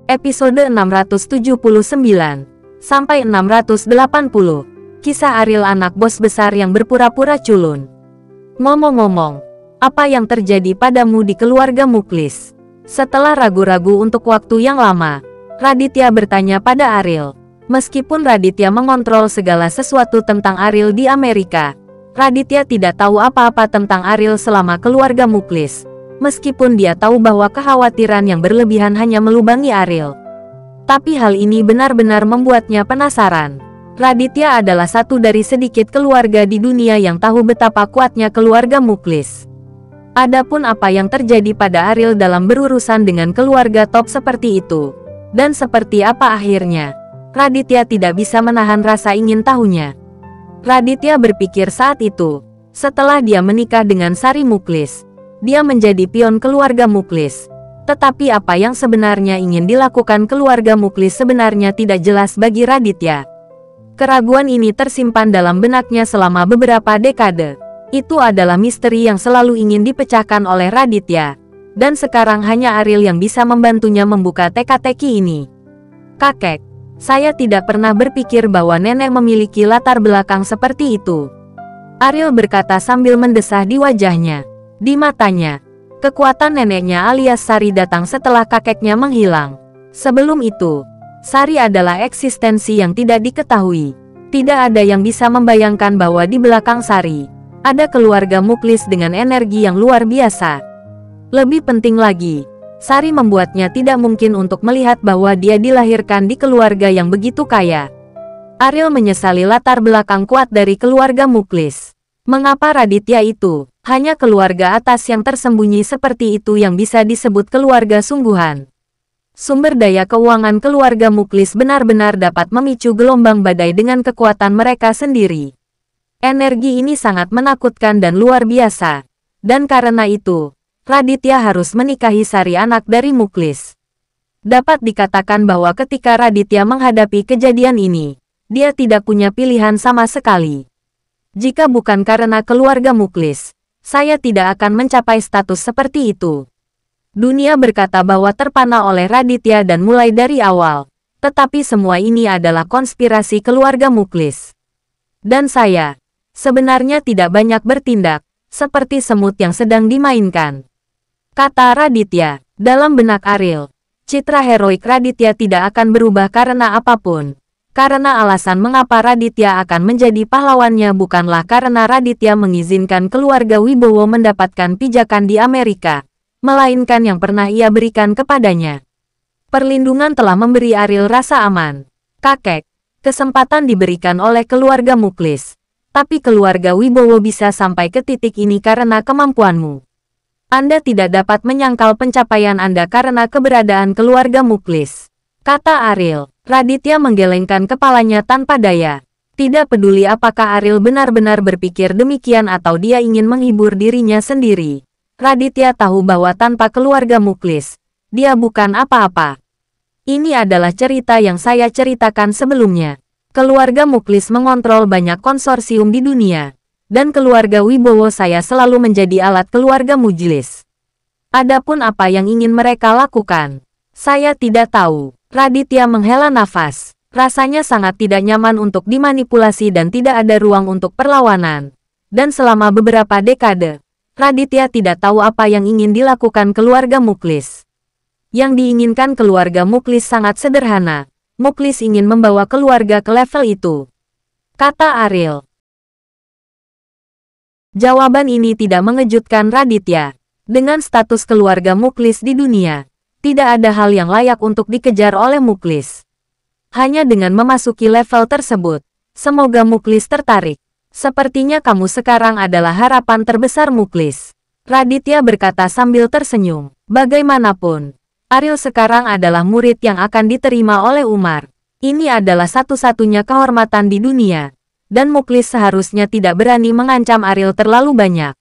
Episode 679 sampai 680. Kisah Ariel anak bos besar yang berpura-pura culun. Ngomong-ngomong, apa yang terjadi padamu di keluarga Muklis? Setelah ragu-ragu untuk waktu yang lama, Raditya bertanya pada Ariel. Meskipun Raditya mengontrol segala sesuatu tentang Ariel di Amerika, Raditya tidak tahu apa-apa tentang Ariel selama keluarga Muklis. Meskipun dia tahu bahwa kekhawatiran yang berlebihan hanya melubangi Ariel. Tapi hal ini benar-benar membuatnya penasaran. Raditya adalah satu dari sedikit keluarga di dunia yang tahu betapa kuatnya keluarga Muklis. Adapun apa yang terjadi pada Ariel dalam berurusan dengan keluarga top seperti itu, dan seperti apa akhirnya, Raditya tidak bisa menahan rasa ingin tahunya. Raditya berpikir saat itu, setelah dia menikah dengan Sari Muklis, dia menjadi pion keluarga Muklis. Tetapi apa yang sebenarnya ingin dilakukan keluarga Muklis sebenarnya tidak jelas bagi Raditya. Keraguan ini tersimpan dalam benaknya selama beberapa dekade. Itu adalah misteri yang selalu ingin dipecahkan oleh Raditya. Dan sekarang hanya Ariel yang bisa membantunya membuka teka-teki ini. Kakek, saya tidak pernah berpikir bahwa nenek memiliki latar belakang seperti itu. Ariel berkata sambil mendesah di wajahnya. Di matanya, kekuatan neneknya alias Sari datang setelah kakeknya menghilang. Sebelum itu, Sari adalah eksistensi yang tidak diketahui. Tidak ada yang bisa membayangkan bahwa di belakang Sari, ada keluarga Muklis dengan energi yang luar biasa. Lebih penting lagi, Sari membuatnya tidak mungkin untuk melihat bahwa dia dilahirkan di keluarga yang begitu kaya. Ariel menyesali latar belakang kuat dari keluarga Muklis. Mengapa Raditya itu, hanya keluarga atas yang tersembunyi seperti itu yang bisa disebut keluarga sungguhan? Sumber daya keuangan keluarga Muklis benar-benar dapat memicu gelombang badai dengan kekuatan mereka sendiri. Energi ini sangat menakutkan dan luar biasa. Dan karena itu, Raditya harus menikahi Sari anak dari Muklis. Dapat dikatakan bahwa ketika Raditya menghadapi kejadian ini, dia tidak punya pilihan sama sekali. Jika bukan karena keluarga Muklis, saya tidak akan mencapai status seperti itu. Dunia berkata bahwa terpana oleh Raditya dan mulai dari awal. Tetapi semua ini adalah konspirasi keluarga Muklis. Dan saya, sebenarnya tidak banyak bertindak, seperti semut yang sedang dimainkan. Kata Raditya, dalam benak Ariel, citra heroik Raditya tidak akan berubah karena apapun. Karena alasan mengapa Raditya akan menjadi pahlawannya bukanlah karena Raditya mengizinkan keluarga Wibowo mendapatkan pijakan di Amerika, melainkan yang pernah ia berikan kepadanya. Perlindungan telah memberi Ariel rasa aman. Kakek, kesempatan diberikan oleh keluarga Muklis. Tapi keluarga Wibowo bisa sampai ke titik ini karena kemampuanmu. Anda tidak dapat menyangkal pencapaian Anda karena keberadaan keluarga Muklis. Kata Ariel. Raditya menggelengkan kepalanya tanpa daya. Tidak peduli apakah Ariel benar-benar berpikir demikian atau dia ingin menghibur dirinya sendiri. Raditya tahu bahwa tanpa keluarga Muklis, dia bukan apa-apa. Ini adalah cerita yang saya ceritakan sebelumnya. Keluarga Muklis mengontrol banyak konsorsium di dunia. Dan keluarga Wibowo saya selalu menjadi alat keluarga Mujlis. Adapun apa yang ingin mereka lakukan, saya tidak tahu. Raditya menghela nafas. Rasanya sangat tidak nyaman untuk dimanipulasi dan tidak ada ruang untuk perlawanan. Dan selama beberapa dekade, Raditya tidak tahu apa yang ingin dilakukan keluarga Muklis. Yang diinginkan keluarga Muklis sangat sederhana. Muklis ingin membawa keluarga ke level itu. Kata Ariel. Jawaban ini tidak mengejutkan Raditya. Dengan status keluarga Muklis di dunia, tidak ada hal yang layak untuk dikejar oleh Muklis. Hanya dengan memasuki level tersebut, semoga Muklis tertarik. Sepertinya kamu sekarang adalah harapan terbesar Muklis. Raditya berkata sambil tersenyum. Bagaimanapun, Ariel sekarang adalah murid yang akan diterima oleh Umar. Ini adalah satu-satunya kehormatan di dunia. Dan Muklis seharusnya tidak berani mengancam Ariel terlalu banyak.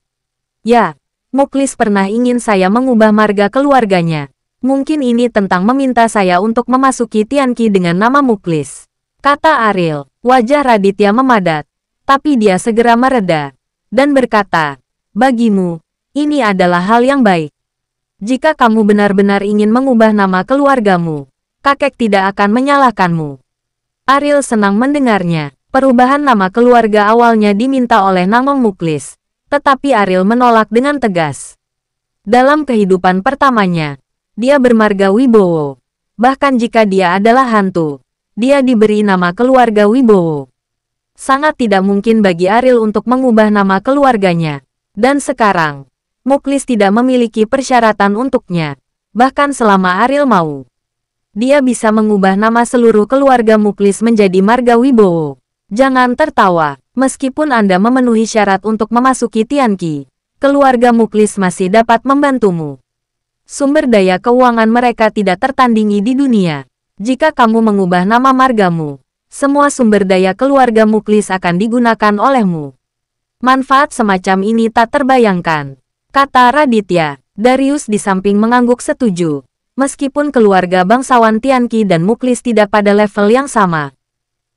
Ya, Muklis pernah ingin saya mengubah marga keluarganya. Mungkin ini tentang meminta saya untuk memasuki Tianqi dengan nama Muklis. Kata Ariel. Wajah Raditya memadat. Tapi dia segera mereda. Dan berkata, bagimu, ini adalah hal yang baik. Jika kamu benar-benar ingin mengubah nama keluargamu, kakek tidak akan menyalahkanmu. Ariel senang mendengarnya. Perubahan nama keluarga awalnya diminta oleh Namong Muklis, tetapi Ariel menolak dengan tegas. Dalam kehidupan pertamanya, dia bermarga Wibowo. Bahkan jika dia adalah hantu, dia diberi nama keluarga Wibowo. Sangat tidak mungkin bagi Ariel untuk mengubah nama keluarganya. Dan sekarang, Muklis tidak memiliki persyaratan untuknya. Bahkan selama Ariel mau, dia bisa mengubah nama seluruh keluarga Muklis menjadi marga Wibowo. Jangan tertawa, meskipun Anda memenuhi syarat untuk memasuki Tianqi, keluarga Muklis masih dapat membantumu. Sumber daya keuangan mereka tidak tertandingi di dunia. Jika kamu mengubah nama margamu, semua sumber daya keluarga Muklis akan digunakan olehmu. Manfaat semacam ini tak terbayangkan, kata Raditya. Darius di samping mengangguk setuju. Meskipun keluarga bangsawan Tianqi dan Muklis tidak pada level yang sama,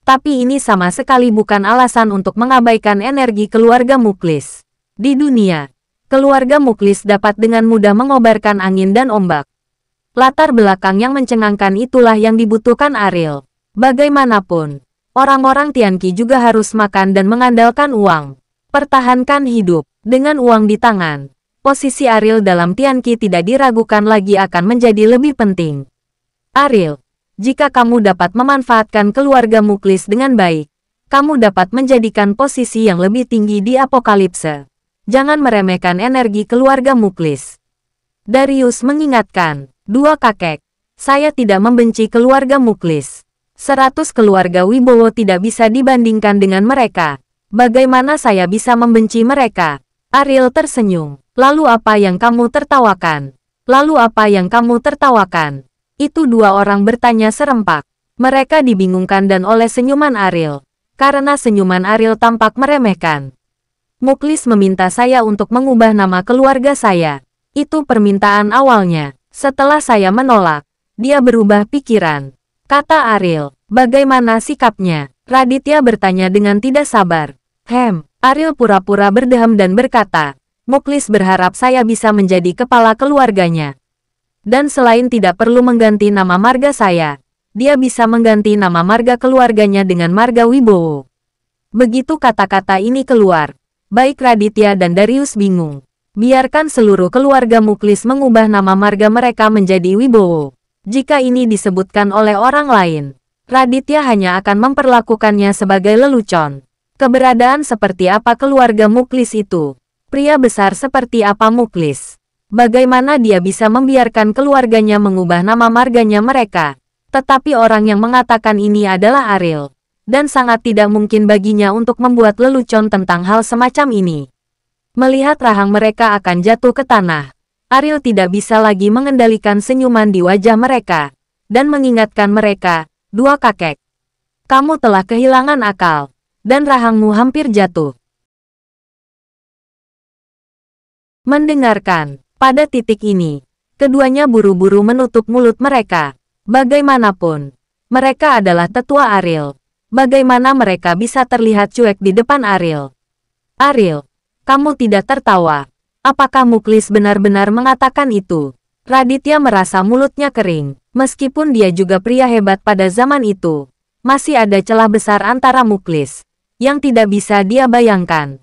tapi ini sama sekali bukan alasan untuk mengabaikan energi keluarga Muklis. Di dunia, keluarga Muklis dapat dengan mudah mengobarkan angin dan ombak. Latar belakang yang mencengangkan itulah yang dibutuhkan Ariel. Bagaimanapun, orang-orang Tianqi juga harus makan dan mengandalkan uang. Pertahankan hidup dengan uang di tangan. Posisi Ariel dalam Tianqi tidak diragukan lagi akan menjadi lebih penting. Ariel, jika kamu dapat memanfaatkan keluarga Muklis dengan baik, kamu dapat menjadikan posisi yang lebih tinggi di apokalipse. Jangan meremehkan energi keluarga Muklis. Darius mengingatkan, dua kakek, saya tidak membenci keluarga Muklis. 100 keluarga Wibowo tidak bisa dibandingkan dengan mereka. Bagaimana saya bisa membenci mereka? Ariel tersenyum. Lalu apa yang kamu tertawakan? Lalu apa yang kamu tertawakan? Itu dua orang bertanya serempak. Mereka dibingungkan dan oleh senyuman Ariel. Karena senyuman Ariel tampak meremehkan. Muklis meminta saya untuk mengubah nama keluarga saya. Itu permintaan awalnya. Setelah saya menolak, dia berubah pikiran. Kata Ariel, bagaimana sikapnya? Raditya bertanya dengan tidak sabar. Ariel pura-pura berdeham dan berkata, Muklis berharap saya bisa menjadi kepala keluarganya. Dan selain tidak perlu mengganti nama marga saya, dia bisa mengganti nama marga keluarganya dengan marga Wibowo. Begitu kata-kata ini keluar, baik Raditya dan Darius bingung. Biarkan seluruh keluarga Muklis mengubah nama marga mereka menjadi Wibowo. Jika ini disebutkan oleh orang lain, Raditya hanya akan memperlakukannya sebagai lelucon. Keberadaan seperti apa keluarga Muklis itu? Pria besar seperti apa Muklis? Bagaimana dia bisa membiarkan keluarganya mengubah nama marganya mereka? Tetapi orang yang mengatakan ini adalah Ariel. Dan sangat tidak mungkin baginya untuk membuat lelucon tentang hal semacam ini. Melihat rahang mereka akan jatuh ke tanah, Ariel tidak bisa lagi mengendalikan senyuman di wajah mereka. Dan mengingatkan mereka, dua kakek. Kamu telah kehilangan akal. Dan rahangmu hampir jatuh. Mendengarkan, pada titik ini, keduanya buru-buru menutup mulut mereka. Bagaimanapun, mereka adalah tetua Ariel. Bagaimana mereka bisa terlihat cuek di depan Ariel? Ariel, kamu tidak tertawa. Apakah Muklis benar-benar mengatakan itu? Raditya merasa mulutnya kering. Meskipun dia juga pria hebat pada zaman itu, masih ada celah besar antara Muklis yang tidak bisa dia bayangkan.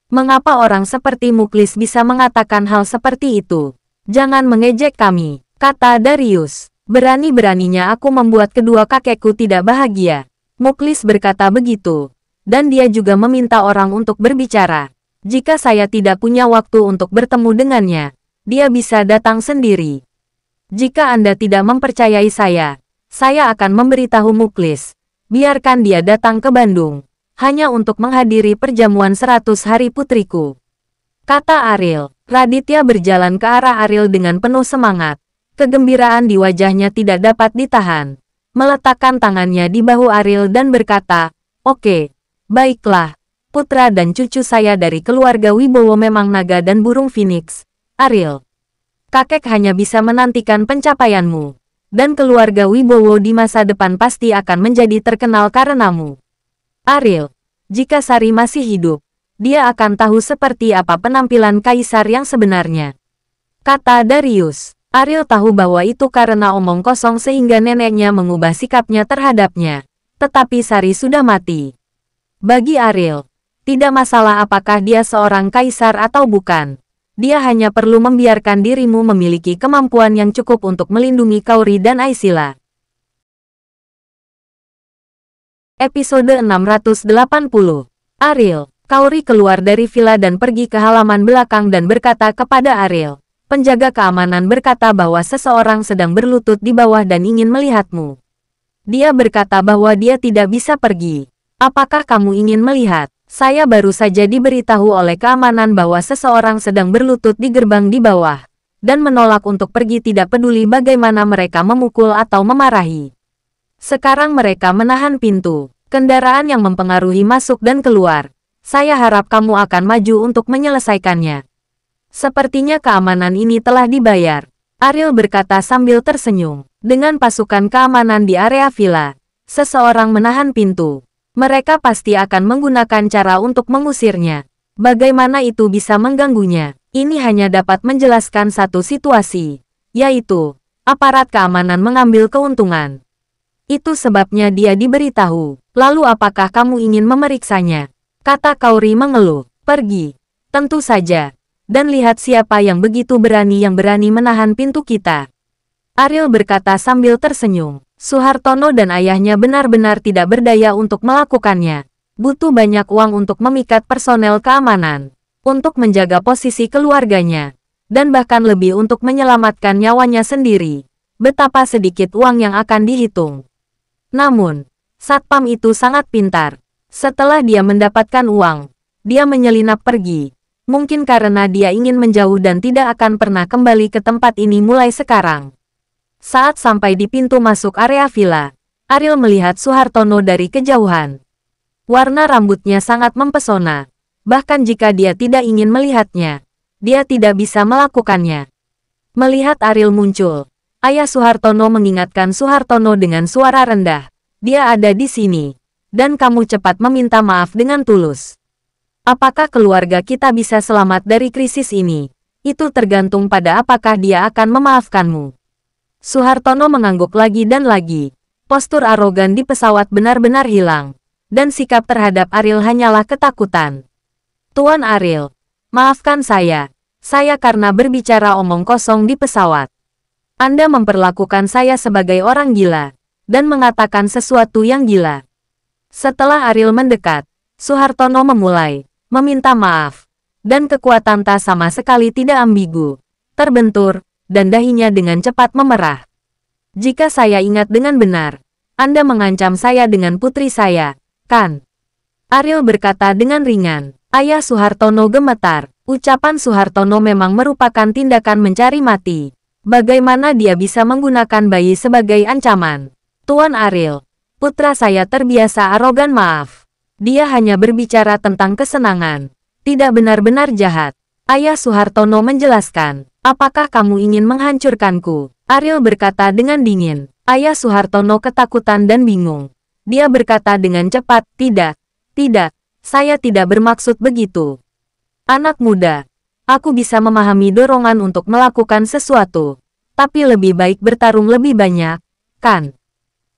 Mengapa orang seperti Muklis bisa mengatakan hal seperti itu? Jangan mengejek kami, kata Darius. Berani-beraninya aku membuat kedua kakekku tidak bahagia. Muklis berkata begitu. Dan dia juga meminta orang untuk berbicara. Jika saya tidak punya waktu untuk bertemu dengannya, dia bisa datang sendiri. Jika Anda tidak mempercayai saya akan memberitahu Muklis. Biarkan dia datang ke Bandung. Hanya untuk menghadiri perjamuan 100 hari putriku. Kata Ariel. Raditya berjalan ke arah Ariel dengan penuh semangat. Kegembiraan di wajahnya tidak dapat ditahan. Meletakkan tangannya di bahu Ariel dan berkata, Oke, baiklah. Putra dan cucu saya dari keluarga Wibowo memang naga dan burung phoenix. Ariel, kakek hanya bisa menantikan pencapaianmu. Dan keluarga Wibowo di masa depan pasti akan menjadi terkenal karenamu. Ariel, jika Sari masih hidup, dia akan tahu seperti apa penampilan kaisar yang sebenarnya. Kata Darius. Ariel tahu bahwa itu karena omong kosong sehingga neneknya mengubah sikapnya terhadapnya. Tetapi Sari sudah mati. Bagi Ariel, tidak masalah apakah dia seorang kaisar atau bukan. Dia hanya perlu membiarkan dirimu memiliki kemampuan yang cukup untuk melindungi Kaori dan Aisila. Episode 680. Ariel. Kaori keluar dari villa dan pergi ke halaman belakang dan berkata kepada Ariel. Penjaga keamanan berkata bahwa seseorang sedang berlutut di bawah dan ingin melihatmu. Dia berkata bahwa dia tidak bisa pergi. Apakah kamu ingin melihat? Saya baru saja diberitahu oleh keamanan bahwa seseorang sedang berlutut di gerbang di bawah. Dan menolak untuk pergi tidak peduli bagaimana mereka memukul atau memarahi. Sekarang mereka menahan pintu. Kendaraan yang mempengaruhi masuk dan keluar. Saya harap kamu akan maju untuk menyelesaikannya. Sepertinya keamanan ini telah dibayar. Ariel berkata sambil tersenyum. Dengan pasukan keamanan di area villa, seseorang menahan pintu. Mereka pasti akan menggunakan cara untuk mengusirnya. Bagaimana itu bisa mengganggunya? Ini hanya dapat menjelaskan satu situasi, yaitu aparat keamanan mengambil keuntungan. Itu sebabnya dia diberitahu. Lalu apakah kamu ingin memeriksanya? Kata Kaori mengeluh. Pergi. Tentu saja. Dan lihat siapa yang begitu berani menahan pintu kita. Ariel berkata sambil tersenyum. Suhartono dan ayahnya benar-benar tidak berdaya untuk melakukannya. Butuh banyak uang untuk memikat personel keamanan. Untuk menjaga posisi keluarganya. Dan bahkan lebih untuk menyelamatkan nyawanya sendiri. Betapa sedikit uang yang akan dihitung. Namun, satpam itu sangat pintar. Setelah dia mendapatkan uang, dia menyelinap pergi. Mungkin karena dia ingin menjauh dan tidak akan pernah kembali ke tempat ini mulai sekarang. Saat sampai di pintu masuk area villa, Ariel melihat Suhartono dari kejauhan. Warna rambutnya sangat mempesona. Bahkan jika dia tidak ingin melihatnya, dia tidak bisa melakukannya. Melihat Ariel muncul, ayah Suhartono mengingatkan Suhartono dengan suara rendah. Dia ada di sini, dan kamu cepat meminta maaf dengan tulus. Apakah keluarga kita bisa selamat dari krisis ini? Itu tergantung pada apakah dia akan memaafkanmu. Suhartono mengangguk lagi dan lagi. Postur arogan di pesawat benar-benar hilang. Dan sikap terhadap Ariel hanyalah ketakutan. Tuan Ariel, maafkan saya. Saya karena berbicara omong kosong di pesawat. Anda memperlakukan saya sebagai orang gila. Dan mengatakan sesuatu yang gila. Setelah Ariel mendekat, Suhartono memulai meminta maaf, dan kekuatan tak sama sekali tidak ambigu, terbentur, dan dahinya dengan cepat memerah. Jika saya ingat dengan benar, Anda mengancam saya dengan putri saya, kan? Ariel berkata dengan ringan. Ayah Suhartono gemetar. Ucapan Suhartono memang merupakan tindakan mencari mati. Bagaimana dia bisa menggunakan bayi sebagai ancaman? Tuan Ariel, putra saya terbiasa arogan maaf. Dia hanya berbicara tentang kesenangan. Tidak benar-benar jahat. Ayah Suhartono menjelaskan. Apakah kamu ingin menghancurkanku? Ariel berkata dengan dingin. Ayah Suhartono ketakutan dan bingung. Dia berkata dengan cepat, tidak, saya tidak bermaksud begitu. Anak muda, aku bisa memahami dorongan untuk melakukan sesuatu. Tapi lebih baik bertarung lebih banyak, kan?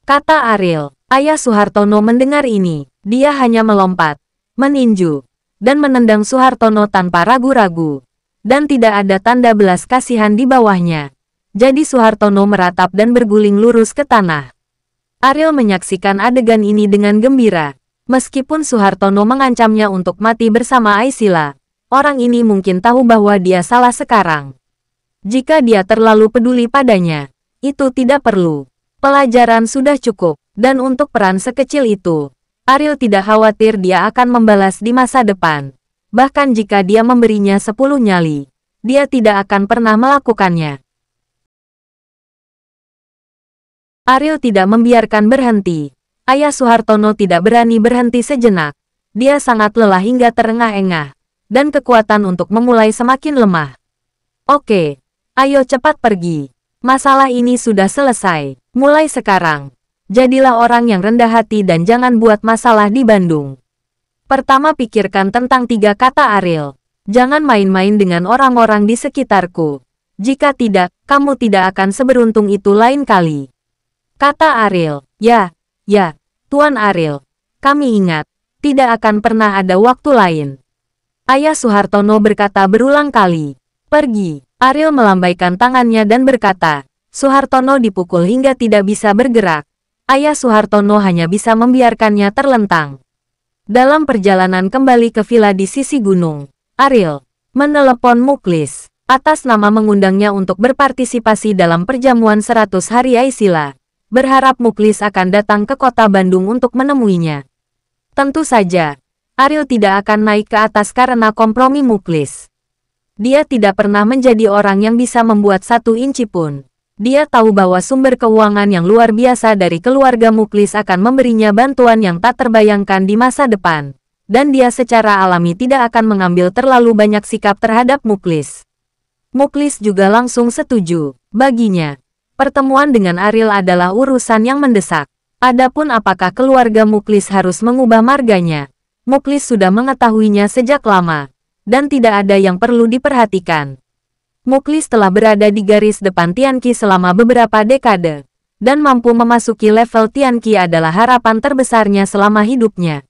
Kata Ariel. Ayah Suhartono mendengar ini. Dia hanya melompat, meninju, dan menendang Suhartono tanpa ragu-ragu. Dan tidak ada tanda belas kasihan di bawahnya. Jadi Suhartono meratap dan berguling lurus ke tanah. Ariel menyaksikan adegan ini dengan gembira. Meskipun Suhartono mengancamnya untuk mati bersama Aisila, orang ini mungkin tahu bahwa dia salah sekarang. Jika dia terlalu peduli padanya, itu tidak perlu. Pelajaran sudah cukup, dan untuk peran sekecil itu, Ariel tidak khawatir dia akan membalas di masa depan. Bahkan jika dia memberinya 10 nyali, dia tidak akan pernah melakukannya. Ariel tidak membiarkan berhenti. Ayah Suhartono tidak berani berhenti sejenak. Dia sangat lelah hingga terengah-engah. Dan kekuatan untuk memulai semakin lemah. Oke, ayo cepat pergi. Masalah ini sudah selesai. Mulai sekarang, jadilah orang yang rendah hati dan jangan buat masalah di Bandung. Pertama pikirkan tentang 3 kata Ariel. Jangan main-main dengan orang-orang di sekitarku. Jika tidak, kamu tidak akan seberuntung itu lain kali. Kata Ariel. Ya, Tuan Ariel. Kami ingat, tidak akan pernah ada waktu lain. Ayah Suhartono berkata berulang kali. Pergi. Ariel melambaikan tangannya dan berkata. Suhartono dipukul hingga tidak bisa bergerak. Ayah Suhartono hanya bisa membiarkannya terlentang. Dalam perjalanan kembali ke villa di sisi gunung, Ariel menelepon Muklis atas nama mengundangnya untuk berpartisipasi dalam perjamuan 100 hari Aisila. Berharap Muklis akan datang ke kota Bandung untuk menemuinya. Tentu saja, Ariel tidak akan naik ke atas karena kompromi Muklis. Dia tidak pernah menjadi orang yang bisa membuat 1 inci pun. Dia tahu bahwa sumber keuangan yang luar biasa dari keluarga Muklis akan memberinya bantuan yang tak terbayangkan di masa depan. Dan dia secara alami tidak akan mengambil terlalu banyak sikap terhadap Muklis. Muklis juga langsung setuju. Baginya, pertemuan dengan Ariel adalah urusan yang mendesak. Adapun apakah keluarga Muklis harus mengubah marganya, Muklis sudah mengetahuinya sejak lama, dan tidak ada yang perlu diperhatikan. Muklis telah berada di garis depan Tianqi selama beberapa dekade, dan mampu memasuki level Tianqi adalah harapan terbesarnya selama hidupnya.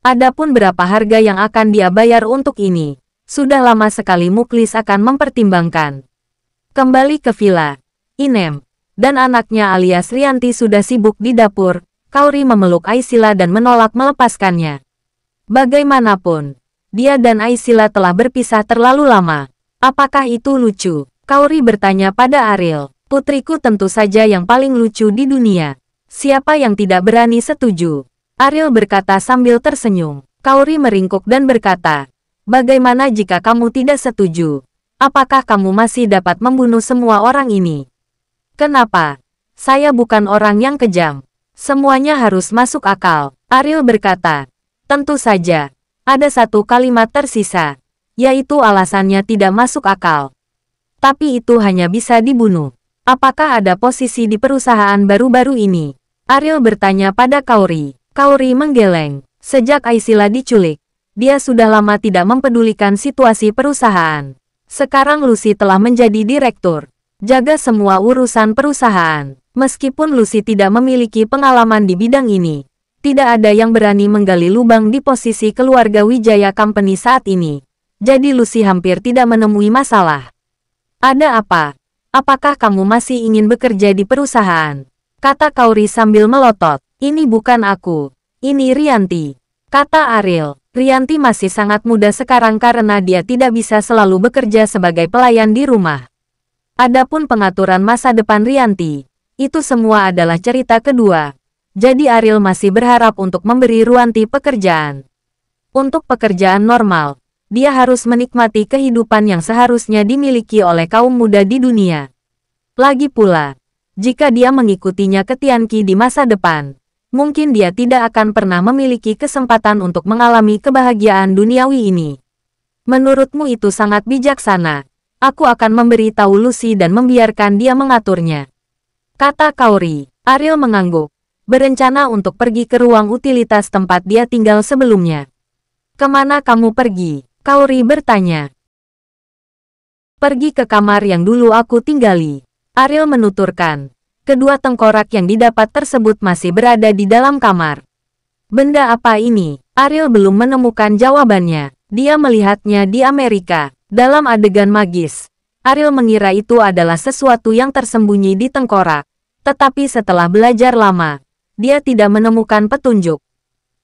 Adapun berapa harga yang akan dia bayar untuk ini, sudah lama sekali Muklis akan mempertimbangkan. Kembali ke villa, Inem dan anaknya alias Rianti sudah sibuk di dapur. Kaori memeluk Aisila dan menolak melepaskannya. Bagaimanapun, dia dan Aisila telah berpisah terlalu lama. Apakah itu lucu? Kaori bertanya pada Ariel. Putriku tentu saja yang paling lucu di dunia. Siapa yang tidak berani setuju? Ariel berkata sambil tersenyum. Kaori meringkuk dan berkata, bagaimana jika kamu tidak setuju? Apakah kamu masih dapat membunuh semua orang ini? Kenapa? Saya bukan orang yang kejam. Semuanya harus masuk akal. Ariel berkata, tentu saja, ada satu kalimat tersisa, yaitu alasannya tidak masuk akal. Tapi itu hanya bisa dibunuh. Apakah ada posisi di perusahaan baru-baru ini? Ariel bertanya pada Kaori. Kaori menggeleng. Sejak Aisila diculik, dia sudah lama tidak mempedulikan situasi perusahaan. Sekarang Lucy telah menjadi direktur, jaga semua urusan perusahaan. Meskipun Lucy tidak memiliki pengalaman di bidang ini, tidak ada yang berani menggali lubang di posisi keluarga Wijaya Company saat ini. Jadi Lucy hampir tidak menemui masalah. Ada apa? Apakah kamu masih ingin bekerja di perusahaan? Kata Kaori sambil melotot. Ini bukan aku. Ini Rianti. Kata Ariel. Rianti masih sangat muda sekarang karena dia tidak bisa selalu bekerja sebagai pelayan di rumah. Adapun pengaturan masa depan Rianti, itu semua adalah cerita kedua. Jadi Ariel masih berharap untuk memberi Rianti pekerjaan. Untuk pekerjaan normal, dia harus menikmati kehidupan yang seharusnya dimiliki oleh kaum muda di dunia. Lagi pula, jika dia mengikutinya ke Tianqi di masa depan, mungkin dia tidak akan pernah memiliki kesempatan untuk mengalami kebahagiaan duniawi ini. Menurutmu itu sangat bijaksana. Aku akan memberi tahu Lucy dan membiarkan dia mengaturnya. Kata Kaori. Ariel mengangguk. Berencana untuk pergi ke ruang utilitas tempat dia tinggal sebelumnya. Kemana kamu pergi? Kaori bertanya. Pergi ke kamar yang dulu aku tinggali. Ariel menuturkan. Kedua tengkorak yang didapat tersebut masih berada di dalam kamar. Benda apa ini? Ariel belum menemukan jawabannya. Dia melihatnya di Amerika, dalam adegan magis. Ariel mengira itu adalah sesuatu yang tersembunyi di tengkorak. Tetapi setelah belajar lama, dia tidak menemukan petunjuk.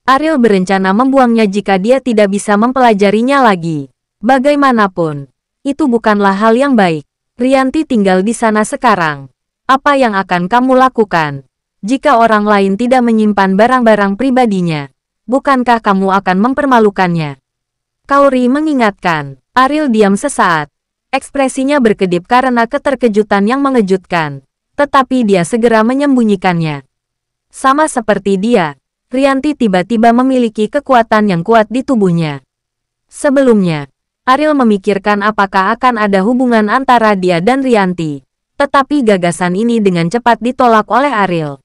Ariel berencana membuangnya jika dia tidak bisa mempelajarinya lagi. Bagaimanapun, itu bukanlah hal yang baik. Rianti tinggal di sana sekarang. Apa yang akan kamu lakukan jika orang lain tidak menyimpan barang-barang pribadinya? Bukankah kamu akan mempermalukannya? Kaori mengingatkan. Ariel diam sesaat. Ekspresinya berkedip karena keterkejutan yang mengejutkan. Tetapi dia segera menyembunyikannya. Sama seperti dia, Rianti tiba-tiba memiliki kekuatan yang kuat di tubuhnya. Sebelumnya, Ariel memikirkan apakah akan ada hubungan antara dia dan Rianti. Tetapi gagasan ini dengan cepat ditolak oleh Ariel.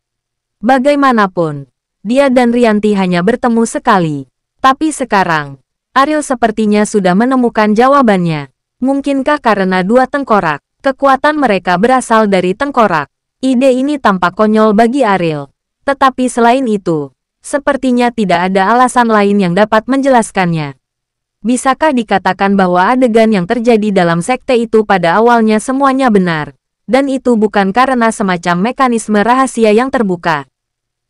Bagaimanapun, dia dan Rianti hanya bertemu sekali. Tapi sekarang, Ariel sepertinya sudah menemukan jawabannya. Mungkinkah karena dua tengkorak? Kekuatan mereka berasal dari tengkorak. Ide ini tampak konyol bagi Ariel. Tetapi selain itu, sepertinya tidak ada alasan lain yang dapat menjelaskannya. Bisakah dikatakan bahwa adegan yang terjadi dalam sekte itu pada awalnya semuanya benar, dan itu bukan karena semacam mekanisme rahasia yang terbuka?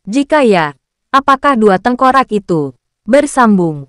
Jika ya, apakah dua tengkorak itu bersambung?